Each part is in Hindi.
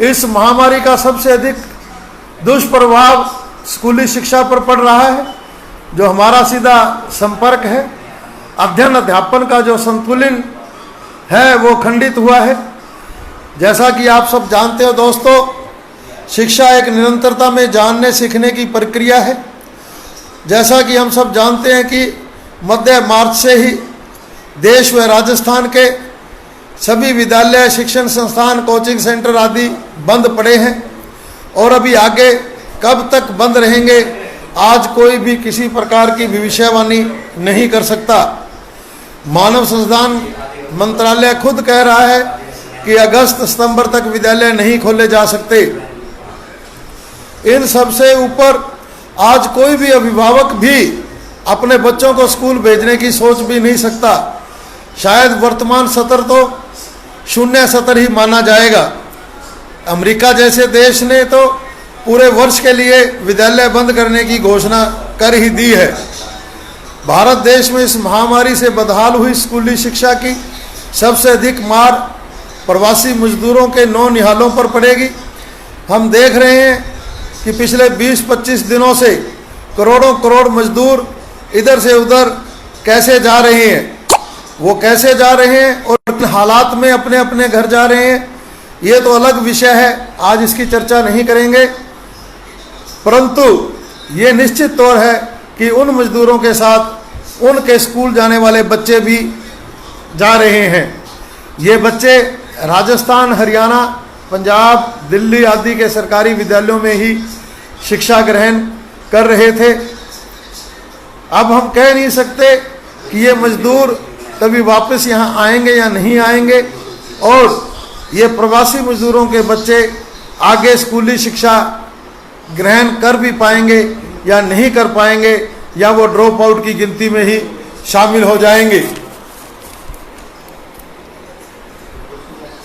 इस महामारी का सबसे अधिक दुष्प्रभाव स्कूली शिक्षा पर पड़ रहा है, जो हमारा सीधा संपर्क है। अध्ययन अध्यापन का जो संतुलन है वो खंडित हुआ है। जैसा कि आप सब जानते हो दोस्तों, शिक्षा एक निरंतरता में जानने सीखने की प्रक्रिया है। जैसा कि हम सब जानते हैं कि मध्य मार्च से ही देश व राजस्थान के सभी विद्यालय, शिक्षण संस्थान, कोचिंग सेंटर आदि बंद पड़े हैं और अभी आगे कब तक बंद रहेंगे आज कोई भी किसी प्रकार की भविष्यवाणी नहीं कर सकता। मानव संसाधन मंत्रालय खुद कह रहा है कि अगस्त सितंबर तक विद्यालय नहीं खोले जा सकते। इन सबसे ऊपर आज कोई भी अभिभावक भी अपने बच्चों को स्कूल भेजने की सोच भी नहीं सकता। शायद वर्तमान सत्र तो शून्य सत्र ही माना जाएगा। अमेरिका जैसे देश ने तो पूरे वर्ष के लिए विद्यालय बंद करने की घोषणा कर ही दी है। भारत देश में इस महामारी से बदहाल हुई स्कूली शिक्षा की सबसे अधिक मार प्रवासी मजदूरों के नौनिहालों पर पड़ेगी। हम देख रहे हैं कि पिछले 20-25 दिनों से करोड़ों करोड़ मजदूर इधर से उधर कैसे जा रहे हैं, वो कैसे जा रहे हैं और किन हालात में अपने अपने घर जा रहे हैं, ये तो अलग विषय है, आज इसकी चर्चा नहीं करेंगे। परंतु ये निश्चित तौर है कि उन मजदूरों के साथ उनके स्कूल जाने वाले बच्चे भी जा रहे हैं। ये बच्चे राजस्थान, हरियाणा, पंजाब, दिल्ली आदि के सरकारी विद्यालयों में ही शिक्षा ग्रहण कर रहे थे। अब हम कह नहीं सकते कि ये मजदूर कभी वापस यहाँ आएंगे या नहीं आएंगे, और ये प्रवासी मजदूरों के बच्चे आगे स्कूली शिक्षा ग्रहण कर भी पाएंगे या नहीं कर पाएंगे, या वो ड्रॉप आउट की गिनती में ही शामिल हो जाएंगे।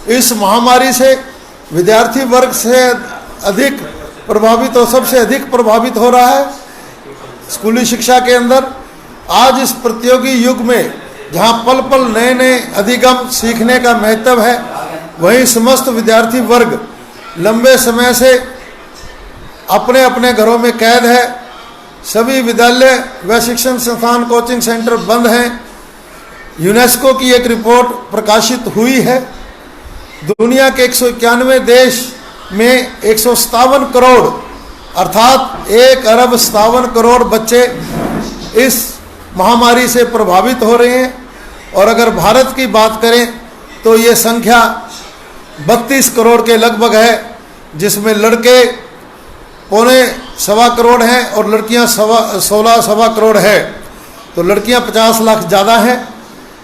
इस महामारी से विद्यार्थी वर्ग से अधिक प्रभावित और सबसे अधिक प्रभावित हो रहा है स्कूली शिक्षा के अंदर। आज इस प्रतियोगी युग में जहाँ पल पल नए नए अधिगम सीखने का महत्व है, वहीं समस्त विद्यार्थी वर्ग लंबे समय से अपने अपने घरों में कैद है। सभी विद्यालय व शिक्षण संस्थान, कोचिंग सेंटर बंद हैं। यूनेस्को की एक रिपोर्ट प्रकाशित हुई है, दुनिया के 191 देश में 157 करोड़ अर्थात 1,57 बच्चे इस महामारी से प्रभावित हो रहे हैं। और अगर भारत की बात करें तो ये संख्या 32 करोड़ के लगभग है, जिसमें लड़के 1.25 करोड़ हैं और लड़कियां 16 करोड़ है। तो लड़कियां 50 लाख ज़्यादा हैं।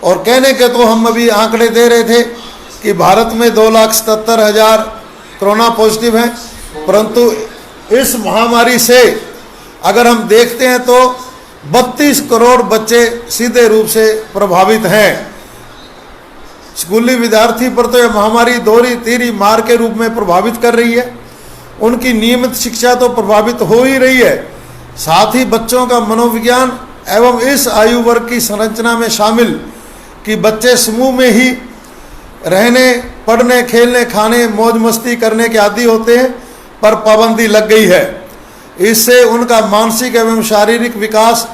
और कहने के तो हम अभी आंकड़े दे रहे थे कि भारत में 2,77,000 कोरोना पॉजिटिव हैं, परंतु इस महामारी से अगर हम देखते हैं तो 32 करोड़ बच्चे सीधे रूप से प्रभावित हैं। स्कूली विद्यार्थी पर तो यह महामारी दोहरी तीसरी मार के रूप में प्रभावित कर रही है। उनकी नियमित शिक्षा तो प्रभावित हो ही रही है, साथ ही बच्चों का मनोविज्ञान एवं इस आयु वर्ग की संरचना में शामिल कि बच्चे समूह में ही रहने, पढ़ने, खेलने, खाने, मौज मस्ती करने के आदी होते हैं, पर पाबंदी लग गई है। इससे उनका मानसिक एवं शारीरिक विकास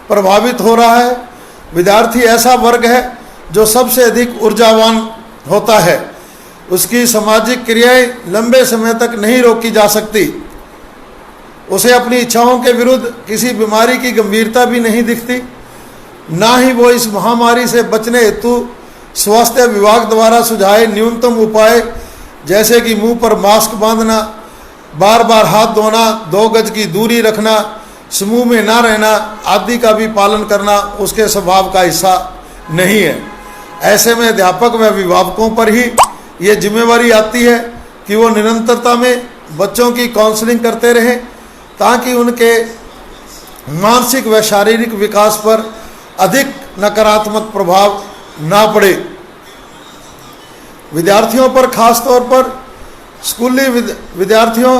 प्रभावित हो रहा है। विद्यार्थी ऐसा वर्ग है जो सबसे अधिक ऊर्जावान होता है। उसकी सामाजिक क्रियाएं लंबे समय तक नहीं रोकी जा सकती। उसे अपनी इच्छाओं के विरुद्ध किसी बीमारी की गंभीरता भी नहीं दिखती। ना ही वो इस महामारी से बचने हेतु स्वास्थ्य विभाग द्वारा सुझाए न्यूनतम उपाय जैसे कि मुंह पर मास्क बांधना, बार बार हाथ धोना, 2 गज की दूरी रखना, समूह में ना रहना आदि का भी पालन करना उसके स्वभाव का हिस्सा नहीं है। ऐसे में अध्यापक व अभिभावकों पर ही ये जिम्मेवारी आती है कि वो निरंतरता में बच्चों की काउंसलिंग करते रहें ताकि उनके मानसिक व शारीरिक विकास पर अधिक नकारात्मक प्रभाव ना पड़े। विद्यार्थियों पर खास तौर पर स्कूली विद्यार्थियों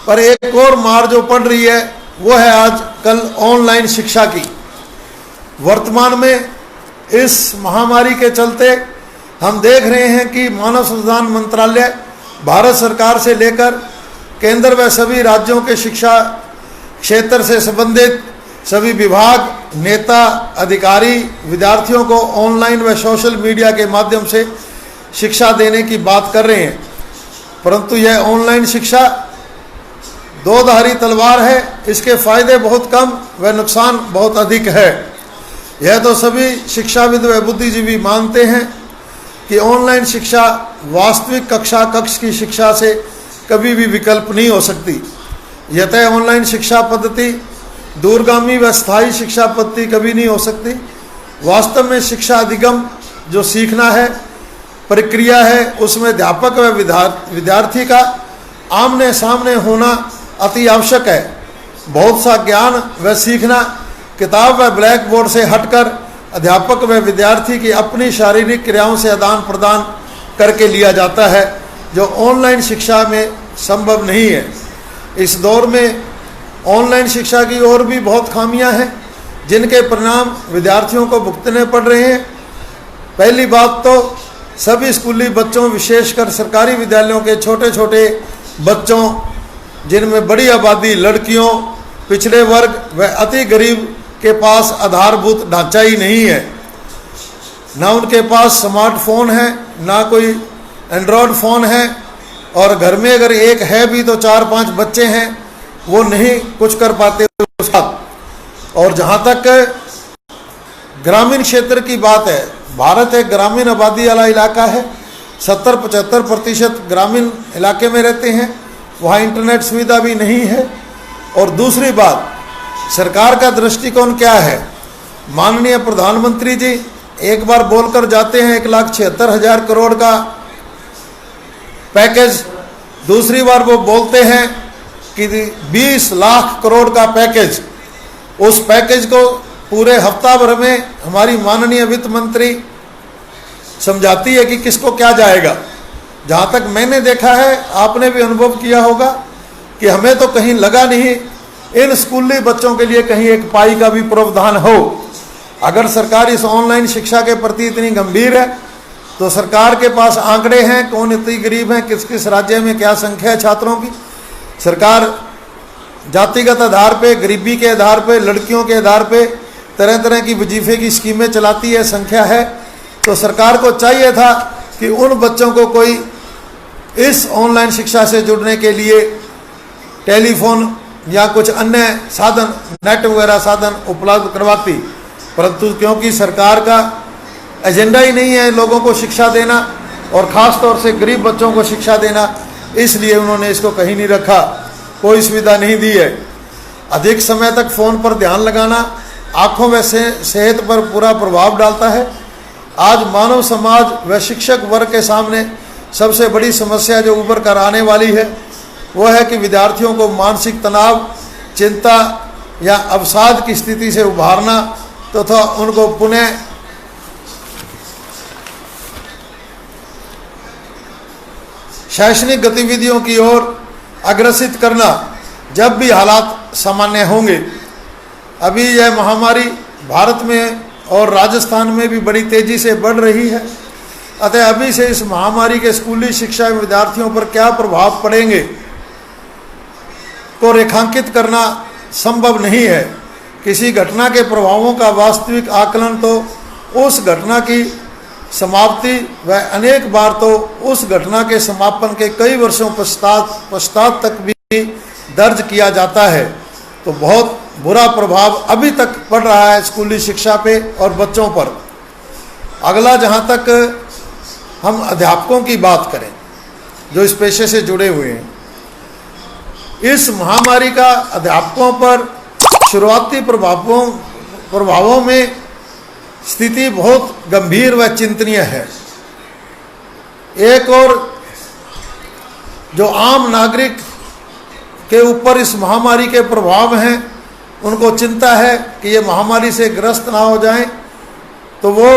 पर एक और मार जो पड़ रही है वो है आजकल ऑनलाइन शिक्षा की। वर्तमान में इस महामारी के चलते हम देख रहे हैं कि मानव संसाधन मंत्रालय भारत सरकार से लेकर केंद्र व सभी राज्यों के शिक्षा क्षेत्र से संबंधित सभी विभाग, नेता, अधिकारी विद्यार्थियों को ऑनलाइन व सोशल मीडिया के माध्यम से शिक्षा देने की बात कर रहे हैं, परंतु यह ऑनलाइन शिक्षा दो-धारी तलवार है। इसके फायदे बहुत कम व नुकसान बहुत अधिक है। यह तो सभी शिक्षाविद व बुद्धिजीवी मानते हैं कि ऑनलाइन शिक्षा वास्तविक कक्ष की शिक्षा से कभी भी विकल्प नहीं हो सकती। यतः ऑनलाइन शिक्षा पद्धति दूरगामी व स्थायी शिक्षा पद्धति कभी नहीं हो सकती। वास्तव में शिक्षा अधिगम जो सीखना है, प्रक्रिया है, उसमें अध्यापक व विद्यार्थी का आमने सामने होना अति आवश्यक है। बहुत सा ज्ञान व सीखना किताब व ब्लैक बोर्ड से हटकर अध्यापक व विद्यार्थी की अपनी शारीरिक क्रियाओं से आदान प्रदान करके लिया जाता है, जो ऑनलाइन शिक्षा में संभव नहीं है। इस दौर में ऑनलाइन शिक्षा की और भी बहुत खामियां हैं, जिनके परिणाम विद्यार्थियों को भुगतने पड़ रहे हैं। पहली बात तो सभी स्कूली बच्चों, विशेषकर सरकारी विद्यालयों के छोटे छोटे बच्चों, जिनमें बड़ी आबादी लड़कियों, पिछड़े वर्ग व अति गरीब के पास आधारभूत ढांचा ही नहीं है। ना उनके पास स्मार्टफोन है, ना कोई एंड्रॉयड फ़ोन है, और घर में अगर एक है भी तो 4-5 बच्चे हैं, वो नहीं कुछ कर पाते उसके साथ। और जहाँ तक ग्रामीण क्षेत्र की बात है, भारत एक ग्रामीण आबादी वाला इलाका है। 70-75% ग्रामीण इलाके में रहते हैं, वहाँ इंटरनेट सुविधा भी नहीं है। और दूसरी बात, सरकार का दृष्टिकोण क्या है? माननीय प्रधानमंत्री जी एक बार बोलकर जाते हैं 1,76,000 करोड़ का पैकेज, दूसरी बार वो बोलते हैं कि 20 लाख करोड़ का पैकेज। उस पैकेज को पूरे हफ्ता भर में हमारी माननीय वित्त मंत्री समझाती है कि किसको क्या जाएगा। जहाँ तक मैंने देखा है, आपने भी अनुभव किया होगा कि हमें तो कहीं लगा नहीं इन स्कूली बच्चों के लिए कहीं एक पाई का भी प्रावधान हो। अगर सरकार इस ऑनलाइन शिक्षा के प्रति इतनी गंभीर है, तो सरकार के पास आंकड़े हैं, कौन इतनी गरीब हैं, किस किस राज्य में क्या संख्या है छात्रों की। सरकार जातिगत आधार पे, गरीबी के आधार पे, लड़कियों के आधार पे तरह तरह की वजीफे की स्कीमें चलाती है, संख्या है। तो सरकार को चाहिए था कि उन बच्चों को कोई इस ऑनलाइन शिक्षा से जुड़ने के लिए टेलीफोन या कुछ अन्य साधन, नेट वगैरह साधन उपलब्ध करवाती, परंतु क्योंकि सरकार का एजेंडा ही नहीं है लोगों को शिक्षा देना, और ख़ास तौर से गरीब बच्चों को शिक्षा देना, इसलिए उन्होंने इसको कहीं नहीं रखा, कोई सुविधा नहीं दी है। अधिक समय तक फ़ोन पर ध्यान लगाना आँखों व सेहत पर पूरा प्रभाव डालता है। आज मानव समाज व शिक्षक वर्ग के सामने सबसे बड़ी समस्या जो उभर कर आने वाली है, वो है कि विद्यार्थियों को मानसिक तनाव, चिंता या अवसाद की स्थिति से उभारना तथा उनको पुनः शैक्षणिक गतिविधियों की ओर अग्रसित करना जब भी हालात सामान्य होंगे। अभी यह महामारी भारत में और राजस्थान में भी बड़ी तेजी से बढ़ रही है, अतः अभी से इस महामारी के स्कूली शिक्षा विद्यार्थियों पर क्या प्रभाव पड़ेंगे को रेखांकित करना संभव नहीं है। किसी घटना के प्रभावों का वास्तविक आकलन तो उस घटना की समाप्ति व अनेक बार तो उस घटना के समापन के कई वर्षों पश्चात तक भी दर्ज किया जाता है। तो बहुत बुरा प्रभाव अभी तक पड़ रहा है स्कूली शिक्षा पे और बच्चों पर। अगला, जहाँ तक हम अध्यापकों की बात करें जो इस पेशे से जुड़े हुए हैं, इस महामारी का अध्यापकों पर शुरुआती प्रभावों में स्थिति बहुत गंभीर व चिंतनीय है। एक और जो आम नागरिक के ऊपर इस महामारी के प्रभाव हैं, उनको चिंता है कि ये महामारी से ग्रस्त ना हो जाएं, तो वो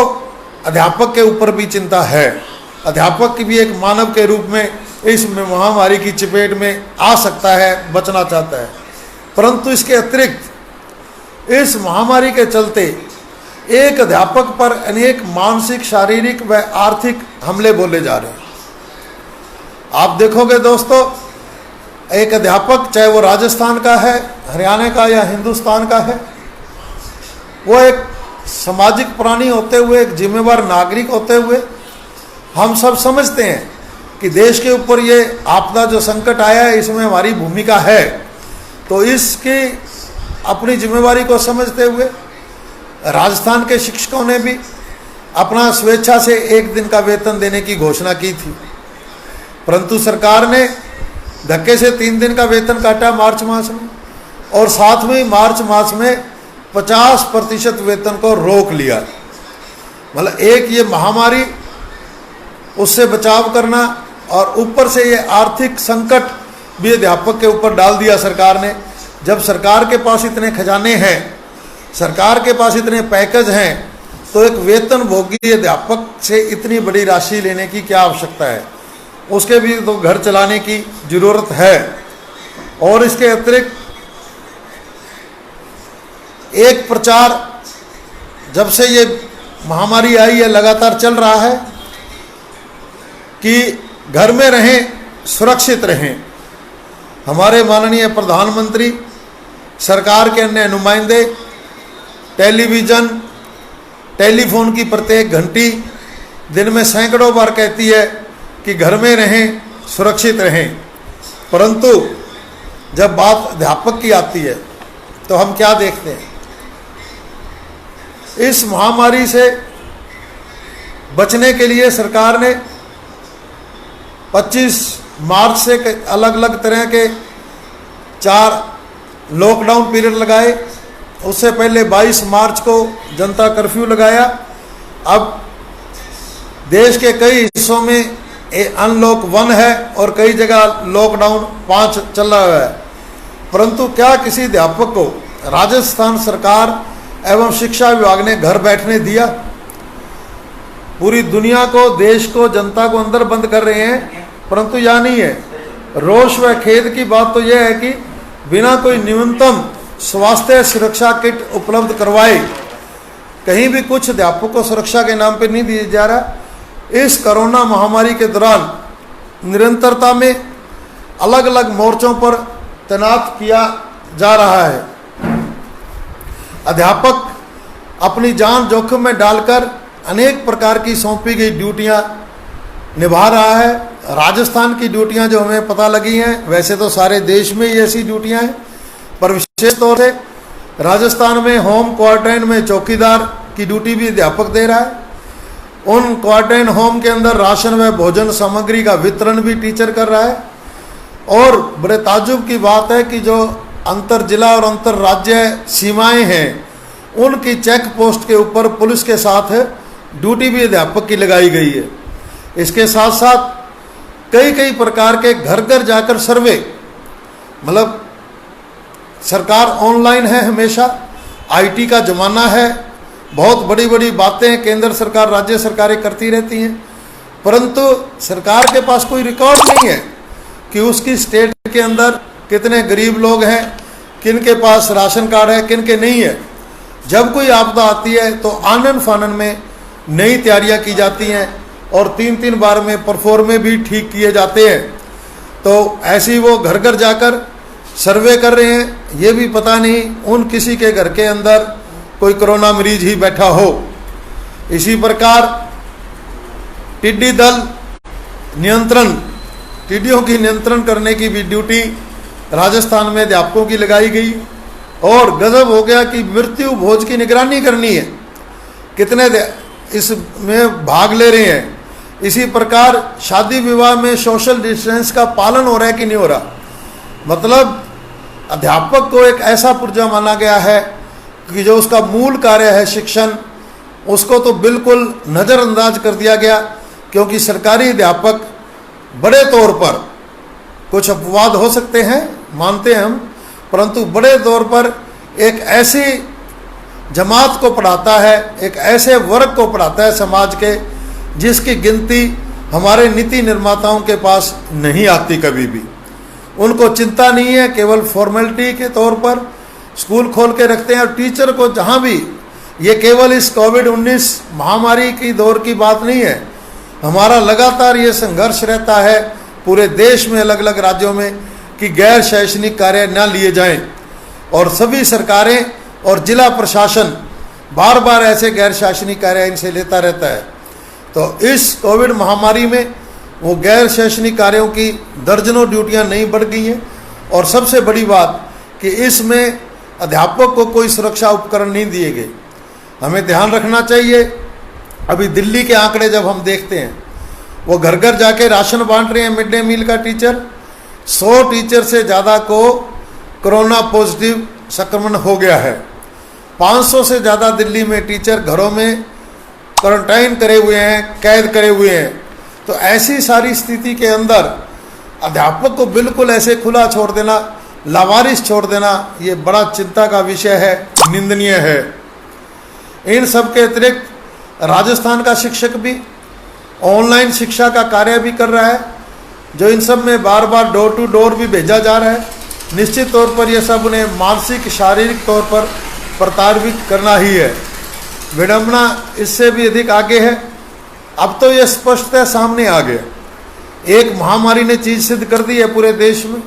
अध्यापक के ऊपर भी चिंता है। अध्यापक की भी एक मानव के रूप में इस महामारी की चपेट में आ सकता है, बचना चाहता है। परंतु इसके अतिरिक्त इस महामारी के चलते एक अध्यापक पर अनेक मानसिक, शारीरिक व आर्थिक हमले बोले जा रहे हैं। आप देखोगे दोस्तों, एक अध्यापक चाहे वो राजस्थान का है, हरियाणा का या हिंदुस्तान का है, वो एक सामाजिक प्राणी होते हुए, एक जिम्मेवार नागरिक होते हुए, हम सब समझते हैं कि देश के ऊपर ये आपदा जो संकट आया है इसमें हमारी भूमिका है। तो इसकी अपनी जिम्मेवारी को समझते हुए राजस्थान के शिक्षकों ने भी अपना स्वेच्छा से 1 दिन का वेतन देने की घोषणा की थी, परंतु सरकार ने धक्के से 3 दिन का वेतन काटा मार्च मास में, और साथ में मार्च मास में 50% वेतन को रोक लिया। मतलब एक ये महामारी, उससे बचाव करना, और ऊपर से ये आर्थिक संकट भी अध्यापक के ऊपर डाल दिया सरकार ने। जब सरकार के पास इतने खजाने हैं, सरकार के पास इतने पैकेज हैं, तो एक वेतन भोगी अध्यापक से इतनी बड़ी राशि लेने की क्या आवश्यकता है? उसके भी तो घर चलाने की जरूरत है। और इसके अतिरिक्त एक प्रचार जब से ये महामारी आई है लगातार चल रहा है कि घर में रहें, सुरक्षित रहें। हमारे माननीय प्रधानमंत्री, सरकार के अन्य नुमाइंदे, टेलीविज़न, टेलीफोन की प्रत्येक घंटी दिन में सैकड़ों बार कहती है कि घर में रहें, सुरक्षित रहें, परंतु जब बात अध्यापक की आती है तो हम क्या देखते हैं? इस महामारी से बचने के लिए सरकार ने 25 मार्च से अलग अलग तरह के 4 लॉकडाउन पीरियड लगाए। उससे पहले 22 मार्च को जनता कर्फ्यू लगाया। अब देश के कई हिस्सों में अनलॉक 1 है और कई जगह लॉकडाउन 5 चल रहा है, परंतु क्या किसी अध्यापक को राजस्थान सरकार एवं शिक्षा विभाग ने घर बैठने दिया? पूरी दुनिया को, देश को, जनता को अंदर बंद कर रहे हैं, परंतु यह नहीं है। रोष व खेद की बात तो यह है कि बिना कोई न्यूनतम स्वास्थ्य सुरक्षा किट उपलब्ध करवाए कहीं भी कुछ अध्यापकों को सुरक्षा के नाम पर नहीं दिया जा रहा। इस कोरोना महामारी के दौरान निरंतरता में अलग अलग मोर्चों पर तैनात किया जा रहा है। अध्यापक अपनी जान जोखिम में डालकर अनेक प्रकार की सौंपी गई ड्यूटियां निभा रहा है। राजस्थान की ड्यूटियां जो हमें पता लगी हैं, वैसे तो सारे देश में ही ऐसी ड्यूटियां हैं, पर विशेष तौर से राजस्थान में होम क्वारंटाइन में चौकीदार की ड्यूटी भी अध्यापक दे रहा है। उन क्वारंटाइन होम के अंदर राशन व भोजन सामग्री का वितरण भी टीचर कर रहा है। और बड़े ताज्जुब की बात है कि जो अंतर जिला और अंतर राज्य सीमाएं हैं, उनकी चेक पोस्ट के ऊपर पुलिस के साथ ड्यूटी भी अध्यापक की लगाई गई है। इसके साथ साथ कई प्रकार के घर घर जाकर सर्वे, मतलब सरकार ऑनलाइन है, हमेशा आईटी का ज़माना है, बहुत बड़ी बड़ी बातें केंद्र सरकार, राज्य सरकारें करती रहती हैं, परंतु सरकार के पास कोई रिकॉर्ड नहीं है कि उसकी स्टेट के अंदर कितने गरीब लोग हैं, किन के पास राशन कार्ड है, किन के नहीं है। जब कोई आपदा आती है तो आनन फानन में नई तैयारियां की जाती हैं और 3-3 बार में परफॉर्मे भी ठीक किए जाते हैं। तो ऐसे ही वो घर घर जाकर सर्वे कर रहे हैं, ये भी पता नहीं उन किसी के घर के अंदर कोई कोरोना मरीज ही बैठा हो। इसी प्रकार टिड्डी दल नियंत्रण, टिड्डियों की नियंत्रण करने की भी ड्यूटी राजस्थान में अध्यापकों की लगाई गई। और गजब हो गया कि मृत्यु भोज की निगरानी करनी है, कितने इसमें भाग ले रहे हैं। इसी प्रकार शादी विवाह में सोशल डिस्टेंस का पालन हो रहा है कि नहीं हो रहा। मतलब अध्यापक को एक ऐसा पुर्जा माना गया है कि जो उसका मूल कार्य है शिक्षण, उसको तो बिल्कुल नज़रअंदाज कर दिया गया, क्योंकि सरकारी अध्यापक बड़े तौर पर, कुछ अपवाद हो सकते हैं मानते हैं हम, परंतु बड़े तौर पर एक ऐसी जमात को पढ़ाता है, एक ऐसे वर्ग को पढ़ाता है समाज के, जिसकी गिनती हमारे नीति निर्माताओं के पास नहीं आती कभी भी। उनको चिंता नहीं है, केवल फॉर्मेलिटी के तौर पर स्कूल खोल के रखते हैं। और टीचर को जहाँ भी, ये केवल इस कोविड-19 महामारी की दौर की बात नहीं है, हमारा लगातार ये संघर्ष रहता है पूरे देश में अलग अलग राज्यों में कि गैर शैक्षणिक कार्य न लिए जाएं, और सभी सरकारें और जिला प्रशासन बार बार ऐसे गैर शैक्षणिक कार्य इनसे लेता रहता है। तो इस कोविड महामारी में वो गैर शैक्षणिक कार्यों की दर्जनों ड्यूटियां नहीं बढ़ गई हैं, और सबसे बड़ी बात कि इसमें अध्यापक को कोई सुरक्षा उपकरण नहीं दिए गए। हमें ध्यान रखना चाहिए, अभी दिल्ली के आंकड़े जब हम देखते हैं, वो घर घर जाके राशन बांट रहे हैं मिड डे मील का टीचर, 100 टीचर से ज़्यादा को कोरोना पॉजिटिव संक्रमण हो गया है। 500 से ज़्यादा दिल्ली में टीचर घरों में क्वारंटाइन करे हुए हैं, कैद करे हुए हैं। तो ऐसी सारी स्थिति के अंदर अध्यापक को बिल्कुल ऐसे खुला छोड़ देना, लावारिस छोड़ देना, ये बड़ा चिंता का विषय है, निंदनीय है। इन सब के अतिरिक्त राजस्थान का शिक्षक भी ऑनलाइन शिक्षा का कार्य भी कर रहा है, जो इन सब में बार बार डोर टू डोर भी भेजा जा रहा है। निश्चित तौर पर यह सब उन्हें मानसिक शारीरिक तौर पर प्रताड़ित करना ही है। विडंबना इससे भी अधिक आगे है। अब तो यह स्पष्टतः सामने आ गया, एक महामारी ने चीज सिद्ध कर दी है पूरे देश में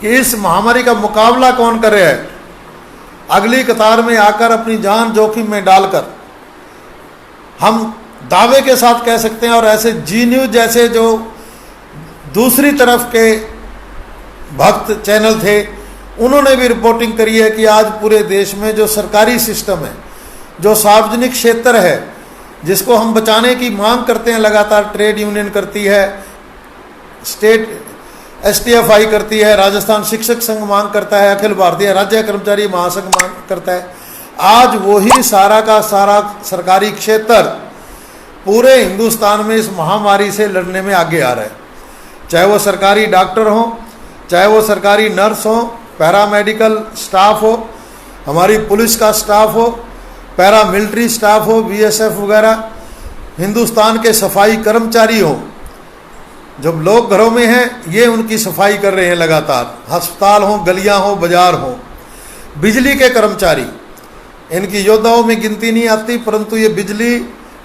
कि इस महामारी का मुकाबला कौन कर रहा है। अगली कतार में आकर अपनी जान जोखिम में डालकर हम दावे के साथ कह सकते हैं, और ऐसे जी न्यूज जैसे जो दूसरी तरफ के भक्त चैनल थे, उन्होंने भी रिपोर्टिंग करी है कि आज पूरे देश में जो सरकारी सिस्टम है, जो सार्वजनिक क्षेत्र है, जिसको हम बचाने की मांग करते हैं, लगातार ट्रेड यूनियन करती है, स्टेट STFI करती है, राजस्थान शिक्षक संघ मांग करता है, अखिल भारतीय राज्य कर्मचारी महासंघ मांग करता है। आज वही सारा का सारा सरकारी क्षेत्र पूरे हिंदुस्तान में इस महामारी से लड़ने में आगे आ रहा है। चाहे वो सरकारी डॉक्टर हो, चाहे वो सरकारी नर्स हो, पैरामेडिकल स्टाफ हो, हमारी पुलिस का स्टाफ हो, पैरामिलिट्री स्टाफ हो, BSF वगैरह, हिंदुस्तान के सफाई कर्मचारी हो, जब लोग घरों में हैं ये उनकी सफाई कर रहे हैं लगातार, अस्पताल हो, गलियां हो, बाजार हो, बिजली के कर्मचारी, इनकी योद्धाओं में गिनती नहीं आती, परंतु ये बिजली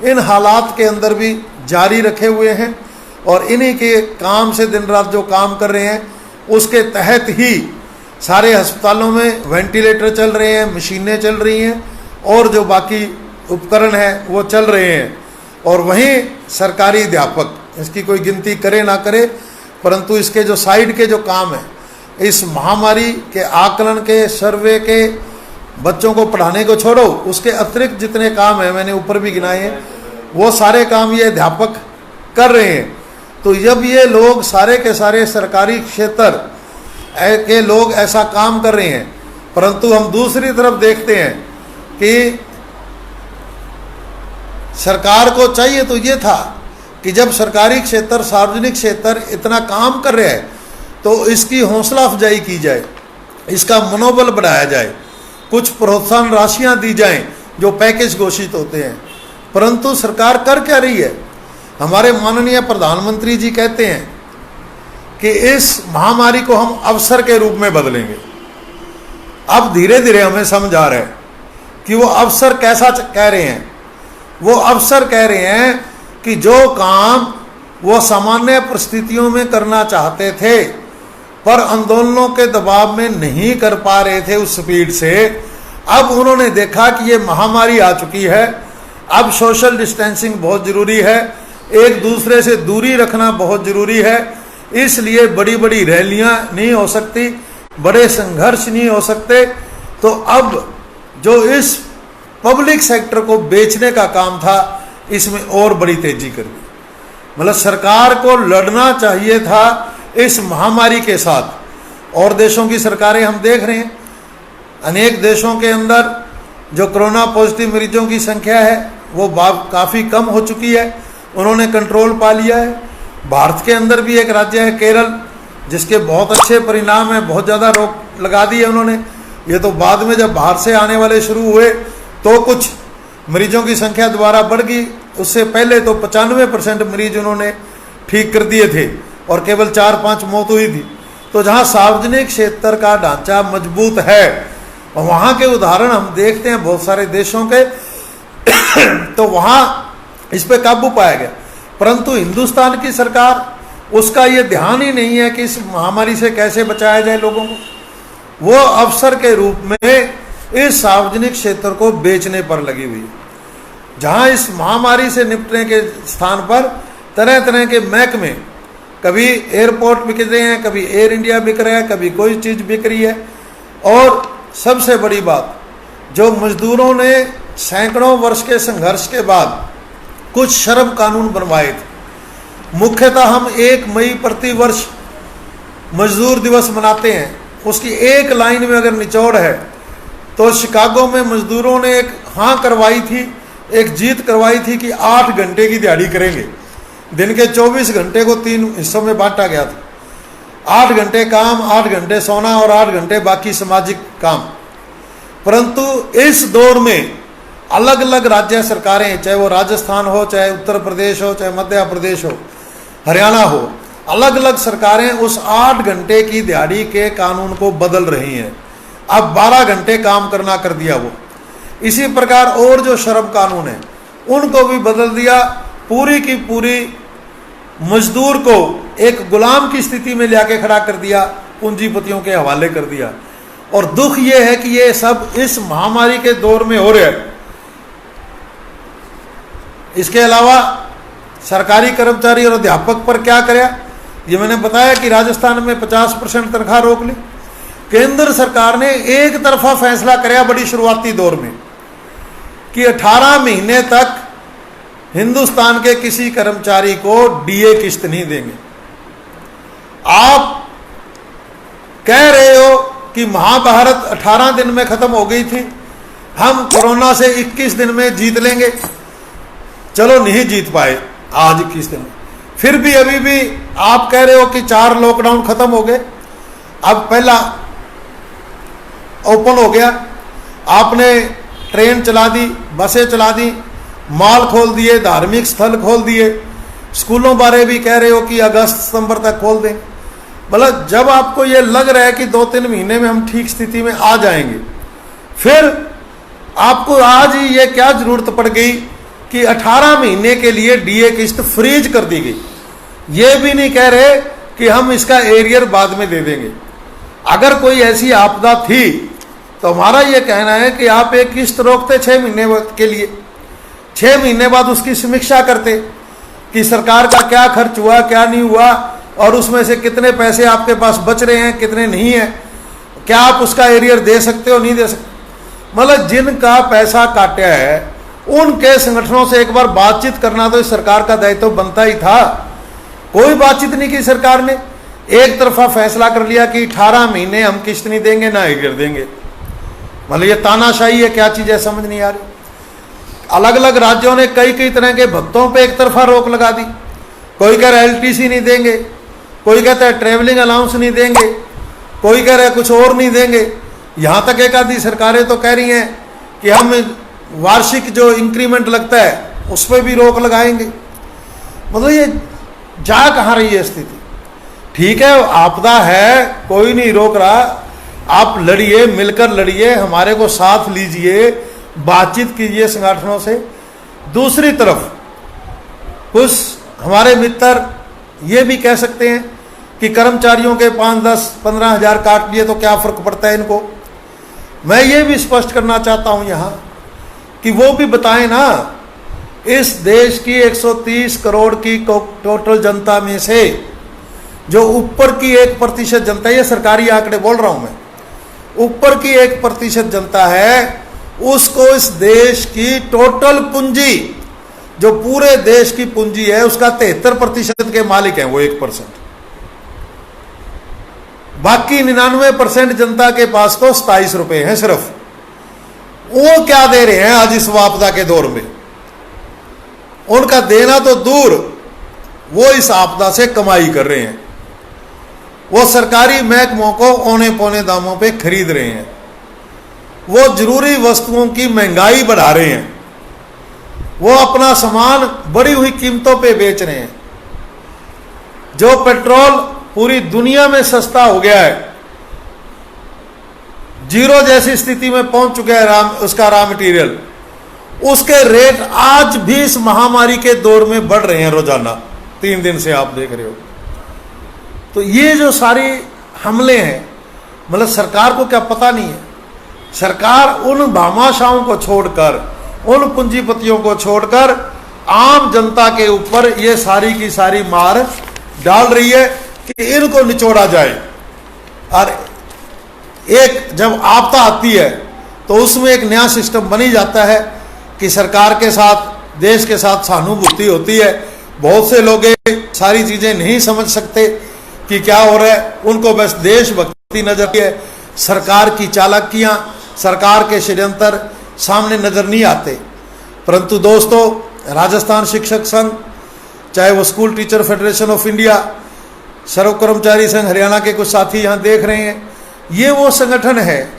इन हालात के अंदर भी जारी रखे हुए हैं, और इन्हीं के काम से दिन रात जो काम कर रहे हैं उसके तहत ही सारे अस्पतालों में वेंटिलेटर चल रहे हैं, मशीनें चल रही हैं, और जो बाकी उपकरण हैं वो चल रहे हैं। और वहीं सरकारी अध्यापक, इसकी कोई गिनती करे ना करे, परंतु इसके जो साइड के जो काम है, इस महामारी के आकलन के, सर्वे के, बच्चों को पढ़ाने को छोड़ो, उसके अतिरिक्त जितने काम हैं, मैंने ऊपर भी गिनाए हैं, वो सारे काम ये अध्यापक कर रहे हैं। तो जब ये लोग सारे के सारे सरकारी क्षेत्र के लोग ऐसा काम कर रहे हैं, परंतु हम दूसरी तरफ देखते हैं कि सरकार को चाहिए तो ये था कि जब सरकारी क्षेत्र, सार्वजनिक क्षेत्र इतना काम कर रहे हैं तो इसकी हौसला अफजाई की जाए, इसका मनोबल बढ़ाया जाए, कुछ प्रोत्साहन राशियां दी जाएं जो पैकेज घोषित होते हैं। परंतु सरकार कर क्या रही है? हमारे माननीय प्रधानमंत्री जी कहते हैं कि इस महामारी को हम अवसर के रूप में बदलेंगे। अब धीरे धीरे हमें समझ आ रहा है कि वो अवसर कैसा कह रहे हैं। वो अवसर कह रहे हैं कि जो काम वो सामान्य परिस्थितियों में करना चाहते थे पर आंदोलनों के दबाव में नहीं कर पा रहे थे उस स्पीड से, अब उन्होंने देखा कि ये महामारी आ चुकी है, अब सोशल डिस्टेंसिंग बहुत ज़रूरी है, एक दूसरे से दूरी रखना बहुत ज़रूरी है, इसलिए बड़ी बड़ी रैलियां नहीं हो सकती, बड़े संघर्ष नहीं हो सकते। तो अब जो इस पब्लिक सेक्टर को बेचने का काम था, इसमें और बड़ी तेजी कर दी। मतलब सरकार को लड़ना चाहिए था इस महामारी के साथ। और देशों की सरकारें हम देख रहे हैं, अनेक देशों के अंदर जो कोरोना पॉजिटिव मरीजों की संख्या है वो काफ़ी कम हो चुकी है, उन्होंने कंट्रोल पा लिया है। भारत के अंदर भी एक राज्य है केरल, जिसके बहुत अच्छे परिणाम हैं, बहुत ज़्यादा रोक लगा दी है उन्होंने। ये तो बाद में जब बाहर से आने वाले शुरू हुए तो कुछ मरीजों की संख्या दोबारा बढ़ गई, उससे पहले तो 95% मरीज उन्होंने ठीक कर दिए थे और केवल 4-5 मौत हुई थी। तो जहाँ सार्वजनिक क्षेत्र का ढांचा मजबूत है, और वहाँ के उदाहरण हम देखते हैं बहुत सारे देशों के तो वहाँ इस पे काबू पाया गया। परंतु हिंदुस्तान की सरकार उसका ये ध्यान ही नहीं है कि इस महामारी से कैसे बचाया जाए लोगों को। वो अवसर के रूप में इस सार्वजनिक क्षेत्र को बेचने पर लगी हुई है, जहां इस महामारी से निपटने के स्थान पर तरह तरह के महकमे, कभी एयरपोर्ट बिक रहे हैं, कभी एयर इंडिया बिक रहा है, कभी कोई चीज़ बिक रही है। और सबसे बड़ी बात, जो मजदूरों ने सैकड़ों वर्ष के संघर्ष के बाद कुछ श्रम कानून बनवाए थे, मुख्यतः हम 1 मई प्रतिवर्ष मजदूर दिवस मनाते हैं, उसकी एक लाइन में अगर निचोड़ है तो शिकागो में मजदूरों ने एक हाँ करवाई थी, एक जीत करवाई थी कि 8 घंटे की दिहाड़ी करेंगे। दिन के 24 घंटे को 3 हिस्सों में बांटा गया था। 8 घंटे काम, 8 घंटे सोना और 8 घंटे बाकी सामाजिक काम। परंतु इस दौर में अलग अलग राज्य सरकारें, चाहे वो राजस्थान हो, चाहे उत्तर प्रदेश हो, चाहे मध्य प्रदेश हो, हरियाणा हो, अलग अलग सरकारें उस 8 घंटे की दिहाड़ी के कानून को बदल रही हैं। अब 12 घंटे काम करना कर दिया वो। इसी प्रकार और जो श्रम कानून है उनको भी बदल दिया, पूरी की पूरी मजदूर को एक गुलाम की स्थिति में लाके खड़ा कर दिया, पूंजीपतियों के हवाले कर दिया। और दुख ये है कि ये सब इस महामारी के दौर में हो रहा है। इसके अलावा सरकारी कर्मचारी और अध्यापक पर क्या कराया, ये मैंने बताया कि राजस्थान में 50% तनख्वाह रोक ली। केंद्र सरकार ने एक तरफा फैसला कराया बड़ी शुरुआती दौर में कि 18 महीने तक हिंदुस्तान के किसी कर्मचारी को डीए किस्त नहीं देंगे। आप कह रहे हो कि महाभारत 18 दिन में खत्म हो गई थी, हम कोरोना से 21 दिन में जीत लेंगे। चलो नहीं जीत पाए आज 21 दिन में, फिर भी अभी भी आप कह रहे हो कि 4 लॉकडाउन खत्म हो गए। अब पहला ओपन हो गया, आपने ट्रेन चला दी, बसें चला दी, मॉल खोल दिए, धार्मिक स्थल खोल दिए, स्कूलों बारे भी कह रहे हो कि अगस्त सितंबर तक खोल दें। मतलब जब आपको ये लग रहा है कि 2-3 महीने में हम ठीक स्थिति में आ जाएंगे, फिर आपको आज ही ये क्या जरूरत पड़ गई कि 18 महीने के लिए डीए किस्त फ्रीज कर दी गई। ये भी नहीं कह रहे कि हम इसका एरियर बाद में दे देंगे। अगर कोई ऐसी आपदा थी तो हमारा ये कहना है कि आप एक किस्त रोकते 6 महीने के लिए, 6 महीने बाद उसकी समीक्षा करते कि सरकार का क्या खर्च हुआ, क्या नहीं हुआ, और उसमें से कितने पैसे आपके पास बच रहे हैं, कितने नहीं है, क्या आप उसका एरियर दे सकते हो, नहीं दे सकते। मतलब जिनका पैसा काटा है उनके संगठनों से एक बार बातचीत करना तो इस सरकार का दायित्व बनता ही था। कोई बातचीत नहीं की सरकार ने, एक तरफा फैसला कर लिया कि 18 महीने हम किस्त नहीं देंगे, ना एरियर देंगे। मतलब ये तानाशाही है, क्या चीज़ है समझ नहीं आ रही। अलग अलग राज्यों ने कई कई तरह के भत्तों पे एक तरफा रोक लगा दी। कोई कह रहा है एलटीसी नहीं देंगे, कोई कहता है ट्रेवलिंग अलाउंस नहीं देंगे, कोई कह रहा है कुछ और नहीं देंगे। यहाँ तक एक आधी सरकारें तो कह रही हैं कि हम वार्षिक जो इंक्रीमेंट लगता है उस पर भी रोक लगाएंगे। मतलब ये जा कहाँ रही है स्थिति। ठीक है, आपदा है, कोई नहीं रोक रहा, आप लड़िए, मिलकर लड़िए, हमारे को साथ लीजिए, बातचीत कीजिए संगठनों से। दूसरी तरफ कुछ हमारे मित्र ये भी कह सकते हैं कि कर्मचारियों के 5, 10, 15 हज़ार काट लिए तो क्या फर्क पड़ता है इनको। मैं ये भी स्पष्ट करना चाहता हूं यहाँ कि वो भी बताएं ना, इस देश की 130 करोड़ की टोटल जनता में से जो ऊपर की 1% जनता, ये सरकारी आंकड़े बोल रहा हूं मैं, ऊपर की 1% जनता है, उसको इस देश की टोटल पूंजी, जो पूरे देश की पूंजी है, उसका 73% के मालिक हैं वो 1%। बाकी 99% जनता के पास तो 27 रुपए हैं सिर्फ। वो क्या दे रहे हैं आज इस आपदा के दौर में, उनका देना तो दूर, वो इस आपदा से कमाई कर रहे हैं। वो सरकारी महकमों को औने पौने दामों पे खरीद रहे हैं, वो जरूरी वस्तुओं की महंगाई बढ़ा रहे हैं, वो अपना सामान बढ़ी हुई कीमतों पे बेच रहे हैं। जो पेट्रोल पूरी दुनिया में सस्ता हो गया है, जीरो जैसी स्थिति में पहुंच चुका है उसका रॉ मटेरियल, उसके रेट आज भी इस महामारी के दौर में बढ़ रहे हैं रोजाना। 3 दिन से आप देख रहे हो तो ये जो सारी हमले हैं, मतलब सरकार को क्या पता नहीं है? सरकार उन भामाशाहों को छोड़कर, उन पूंजीपतियों को छोड़कर आम जनता के ऊपर ये सारी की सारी मार डाल रही है कि इनको निचोड़ा जाए। और एक जब आपदा आती है तो उसमें एक नया सिस्टम बनी जाता है कि सरकार के साथ, देश के साथ सहानुभूति होती है। बहुत से लोग सारी चीजें नहीं समझ सकते कि क्या हो रहा है, उनको बस देशभक्ति नजर आती है। सरकार की चालाकियां, सरकार के षड्यंत्र सामने नजर नहीं आते। परंतु दोस्तों, राजस्थान शिक्षक संघ, चाहे वो school teacher federation of India, सर्व कर्मचारी संघ हरियाणा के कुछ साथी यहाँ देख रहे हैं, ये वो संगठन है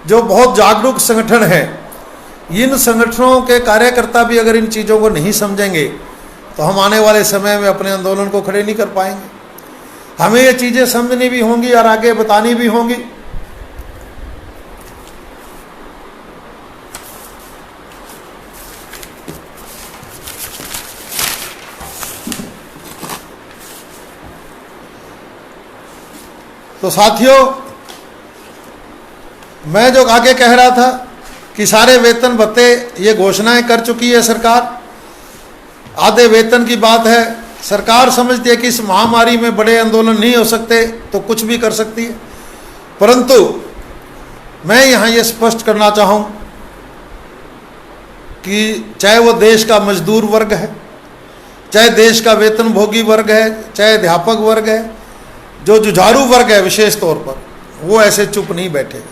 जो बहुत जागरूक संगठन है। इन संगठनों के कार्यकर्ता भी अगर इन चीज़ों को नहीं समझेंगे तो हम आने वाले समय में अपने आंदोलन को खड़े नहीं कर पाएंगे। हमें ये चीज़ें समझनी भी होंगी और आगे बतानी भी होंगी। तो साथियों, मैं जो आगे कह रहा था कि सारे वेतन भत्ते ये घोषणाएं कर चुकी है सरकार। आधे वेतन की बात है। सरकार समझती है कि इस महामारी में बड़े आंदोलन नहीं हो सकते तो कुछ भी कर सकती है। परंतु मैं यहाँ ये स्पष्ट करना चाहूँ कि चाहे वो देश का मजदूर वर्ग है, चाहे देश का वेतनभोगी वर्ग है, चाहे अध्यापक वर्ग है, जो जुझारू वर्ग है विशेष तौर पर, वो ऐसे चुप नहीं बैठेगा।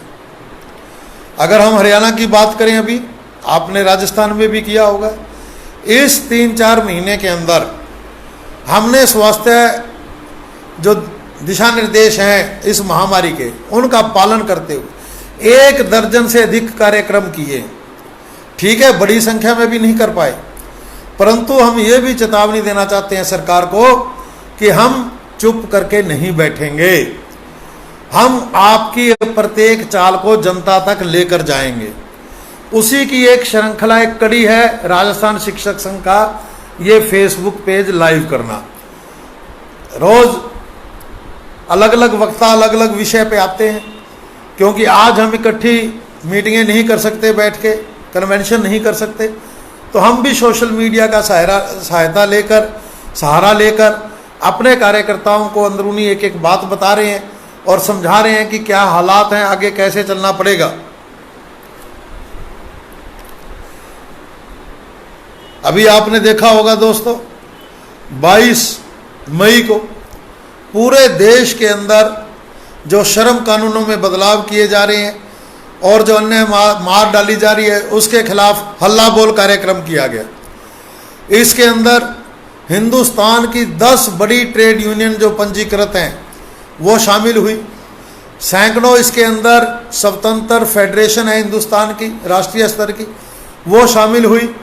अगर हम हरियाणा की बात करें, अभी आपने राजस्थान में भी किया होगा, इस 3-4 महीने के अंदर हमने स्वास्थ्य जो दिशा निर्देश हैं इस महामारी के, उनका पालन करते हुए 1 दर्जन से अधिक कार्यक्रम किए। ठीक है, बड़ी संख्या में भी नहीं कर पाए, परंतु हम ये भी चेतावनी देना चाहते हैं सरकार को कि हम चुप करके नहीं बैठेंगे। हम आपकी प्रत्येक चाल को जनता तक लेकर जाएंगे। उसी की एक श्रृंखला, एक कड़ी है राजस्थान शिक्षक संघ का ये फेसबुक पेज लाइव करना। रोज अलग अलग वक्ता अलग अलग विषय पे आते हैं, क्योंकि आज हम इकट्ठी मीटिंगें नहीं कर सकते, बैठ के कन्वेंशन नहीं कर सकते, तो हम भी सोशल मीडिया का सहारा लेकर अपने कार्यकर्ताओं को अंदरूनी एक एक बात बता रहे हैं और समझा रहे हैं कि क्या हालात हैं, आगे कैसे चलना पड़ेगा। अभी आपने देखा होगा दोस्तों, 22 मई को पूरे देश के अंदर जो श्रम कानूनों में बदलाव किए जा रहे हैं और जो अन्य मार डाली जा रही है, उसके खिलाफ हल्ला बोल कार्यक्रम किया गया। इसके अंदर हिंदुस्तान की 10 बड़ी ट्रेड यूनियन जो पंजीकृत हैं वो शामिल हुई। सैकड़ों इसके अंदर स्वतंत्र फेडरेशन है हिंदुस्तान की, राष्ट्रीय स्तर की, वो शामिल हुई।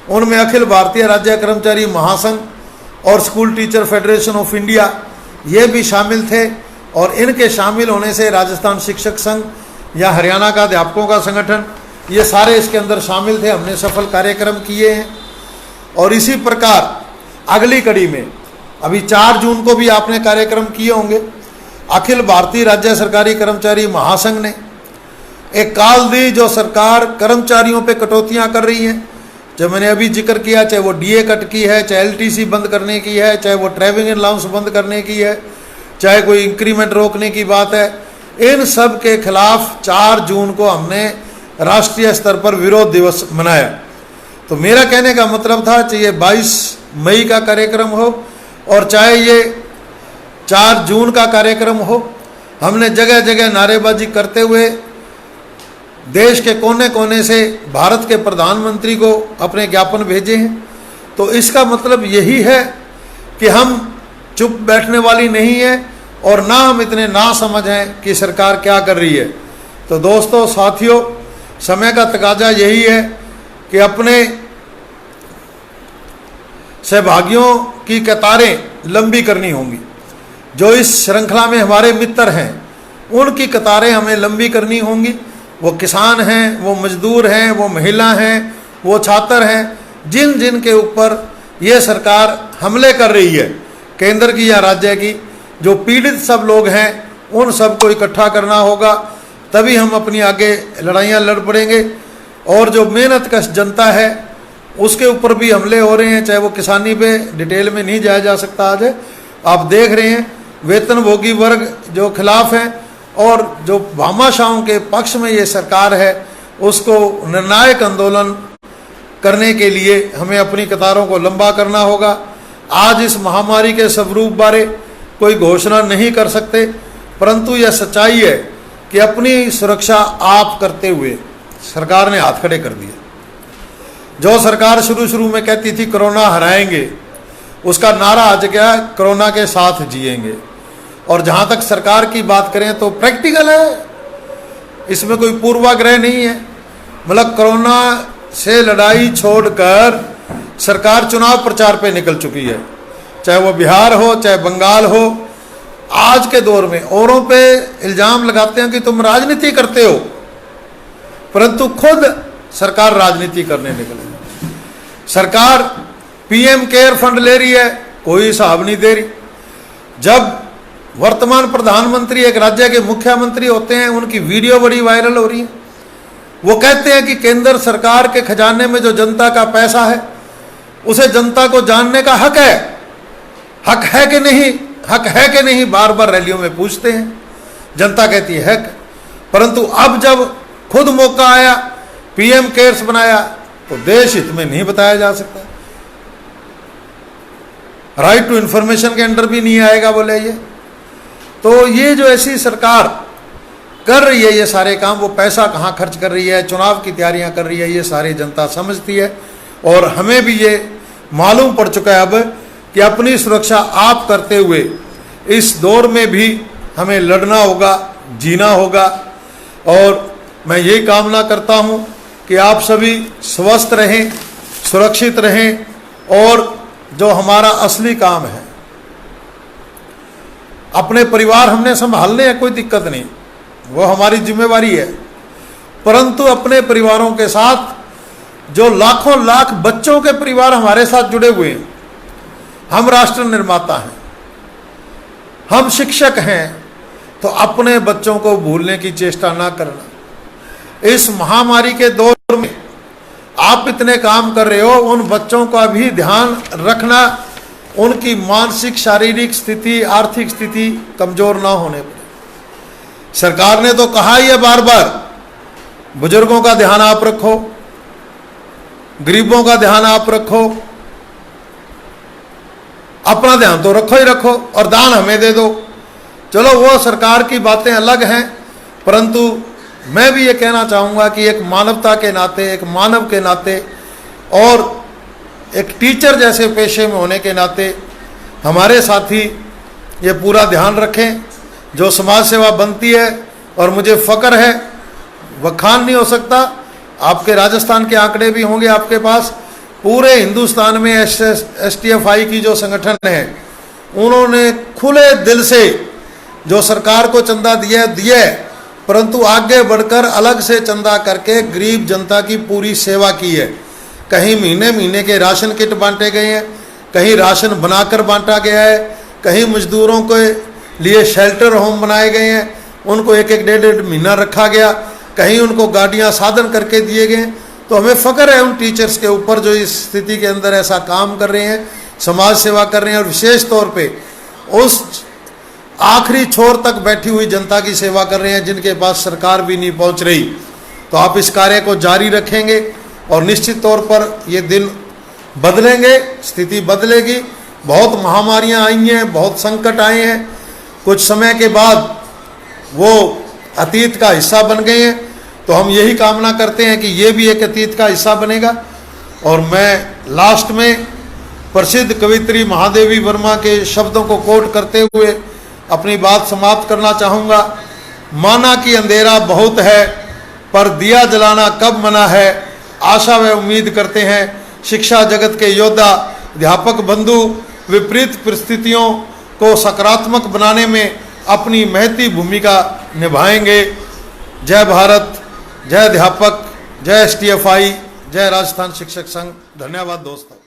उनमें अखिल भारतीय राज्य कर्मचारी महासंघ और school teacher federation of India ये भी शामिल थे। और इनके शामिल होने से राजस्थान शिक्षक संघ या हरियाणा का अध्यापकों का संगठन, ये सारे इसके अंदर शामिल थे। हमने सफल कार्यक्रम किए हैं। और इसी प्रकार अगली कड़ी में अभी 4 जून को भी आपने कार्यक्रम किए होंगे। अखिल भारतीय राज्य सरकारी कर्मचारी महासंघ ने एक काल दी, जो सरकार कर्मचारियों पे कटौतियां कर रही है, जो मैंने अभी जिक्र किया, चाहे वो डीए कट की है, चाहे एलटीसी बंद करने की है, चाहे वो ट्रैवलिंग अलाउंस बंद करने की है, चाहे कोई इंक्रीमेंट रोकने की बात है। इन सब के खिलाफ 4 जून को हमने राष्ट्रीय स्तर पर विरोध दिवस मनाया। तो मेरा कहने का मतलब था, चाहे ये 22 मई का कार्यक्रम हो और चाहे ये 4 जून का कार्यक्रम हो, हमने जगह जगह नारेबाजी करते हुए देश के कोने कोने से भारत के प्रधानमंत्री को अपने ज्ञापन भेजे हैं। तो इसका मतलब यही है कि हम चुप बैठने वाली नहीं है और ना हम इतने ना समझ हैं कि सरकार क्या कर रही है। तो दोस्तों, साथियों, समय का तकाजा यही है कि अपने सहभागियों की कतारें लंबी करनी होंगी। जो इस श्रृंखला में हमारे मित्र हैं, उनकी कतारें हमें लंबी करनी होंगी। वो किसान हैं, वो मजदूर हैं, वो महिला हैं, वो छात्र हैं, जिन जिन के ऊपर ये सरकार हमले कर रही है, केंद्र की या राज्य की, जो पीड़ित सब लोग हैं उन सबको इकट्ठा करना होगा, तभी हम अपनी आगे लड़ाइयाँ लड़ पड़ेंगे। और जो मेहनत कश जनता है उसके ऊपर भी हमले हो रहे हैं, चाहे वो किसानी पे डिटेल में नहीं जाया जा सकता। आज आप देख रहे हैं वेतनभोगी वर्ग जो खिलाफ हैं और जो भामाशाहों के पक्ष में ये सरकार है, उसको निर्णायक आंदोलन करने के लिए हमें अपनी कतारों को लंबा करना होगा। आज इस महामारी के स्वरूप बारे कोई घोषणा नहीं कर सकते, परंतु यह सच्चाई है कि अपनी सुरक्षा आप करते हुए सरकार ने हाथ खड़े कर दिए। जो सरकार शुरू में कहती थी कोरोना हराएंगे, उसका नारा आज क्या है, कोरोना के साथ जिएंगे। और जहाँ तक सरकार की बात करें तो प्रैक्टिकल है, इसमें कोई पूर्वाग्रह नहीं है। मतलब कोरोना से लड़ाई छोड़कर सरकार चुनाव प्रचार पे निकल चुकी है, चाहे वो बिहार हो चाहे बंगाल हो। आज के दौर में औरों पे इल्जाम लगाते हैं कि तुम राजनीति करते हो, परंतु खुद सरकार राजनीति करने निकले। सरकार पीएम केयर फंड ले रही है, कोई हिसाब नहीं दे रही। जब वर्तमान प्रधानमंत्री एक राज्य के मुख्यमंत्री होते हैं, उनकी वीडियो बड़ी वायरल हो रही है। वो कहते हैं कि केंद्र सरकार के खजाने में जो जनता का पैसा है उसे जनता को जानने का हक है। हक है कि नहीं, हक है कि नहीं, बार बार रैलियों में पूछते हैं। जनता कहती है हक, परंतु अब जब खुद मौका आया, पीएम केयर्स बनाया, तो देश हित में नहीं बताया जा सकता। राइट टू इंफॉर्मेशन के अंडर भी नहीं आएगा बोले ये। तो ये जो ऐसी सरकार कर रही है ये सारे काम, वो पैसा कहाँ खर्च कर रही है, चुनाव की तैयारियां कर रही है, ये सारी जनता समझती है। और हमें भी ये मालूम पड़ चुका है अब कि अपनी सुरक्षा आप करते हुए इस दौर में भी हमें लड़ना होगा, जीना होगा। और मैं यही कामना करता हूँ कि आप सभी स्वस्थ रहें, सुरक्षित रहें, और जो हमारा असली काम है, अपने परिवार हमने संभालने हैं, कोई दिक्कत नहीं, वो हमारी जिम्मेवारी है। परंतु अपने परिवारों के साथ जो लाखों लाख बच्चों के परिवार हमारे साथ जुड़े हुए हैं, हम राष्ट्र निर्माता हैं, हम शिक्षक हैं, तो अपने बच्चों को भूलने की चेष्टा ना करना। इस महामारी के दौर में आप इतने काम कर रहे हो, उन बच्चों का भी ध्यान रखना, उनकी मानसिक शारीरिक स्थिति आर्थिक स्थिति कमजोर ना होने पर। सरकार ने तो कहा ही है बार बार, बुजुर्गों का ध्यान आप रखो, गरीबों का ध्यान आप रखो, अपना ध्यान तो रखो ही रखो, और दान हमें दे दो। चलो वो सरकार की बातें अलग हैं, परंतु मैं भी ये कहना चाहूँगा कि एक मानवता के नाते, एक मानव के नाते और एक टीचर जैसे पेशे में होने के नाते हमारे साथी ये पूरा ध्यान रखें। जो समाज सेवा बनती है, और मुझे फ़ख्र है, बखान नहीं हो सकता, आपके राजस्थान के आंकड़े भी होंगे आपके पास, पूरे हिंदुस्तान में STFI की जो संगठन है, उन्होंने खुले दिल से जो सरकार को चंदा दिया है, परंतु आगे बढ़कर अलग से चंदा करके गरीब जनता की पूरी सेवा की है। कहीं महीने महीने के राशन किट बांटे गए हैं, कहीं राशन बनाकर बांटा गया है, कहीं मजदूरों के लिए शेल्टर होम बनाए गए हैं, उनको एक एक डेढ़ महीना रखा गया, कहीं उनको गाड़ियां साधन करके दिए गए। तो हमें फ़ख्र है उन टीचर्स के ऊपर जो इस स्थिति के अंदर ऐसा काम कर रहे हैं, समाज सेवा कर रहे हैं, और विशेष तौर पे उस आखिरी छोर तक बैठी हुई जनता की सेवा कर रहे हैं जिनके पास सरकार भी नहीं पहुंच रही। तो आप इस कार्य को जारी रखेंगे और निश्चित तौर पर ये दिन बदलेंगे, स्थिति बदलेगी। बहुत महामारियां आई हैं, बहुत संकट आए हैं, कुछ समय के बाद वो अतीत का हिस्सा बन गए हैं। तो हम यही कामना करते हैं कि ये भी एक अतीत का हिस्सा बनेगा। और मैं लास्ट में प्रसिद्ध कवित्री महादेवी वर्मा के शब्दों को कोट करते हुए अपनी बात समाप्त करना चाहूँगा। माना कि अंधेरा बहुत है, पर दिया जलाना कब मना है, आशा व उम्मीद करते हैं शिक्षा जगत के योद्धा अध्यापक बंधु विपरीत परिस्थितियों को सकारात्मक बनाने में अपनी महती भूमिका निभाएंगे। जय भारत, जय अध्यापक, जय STFI, जय राजस्थान शिक्षक संघ। धन्यवाद दोस्तों।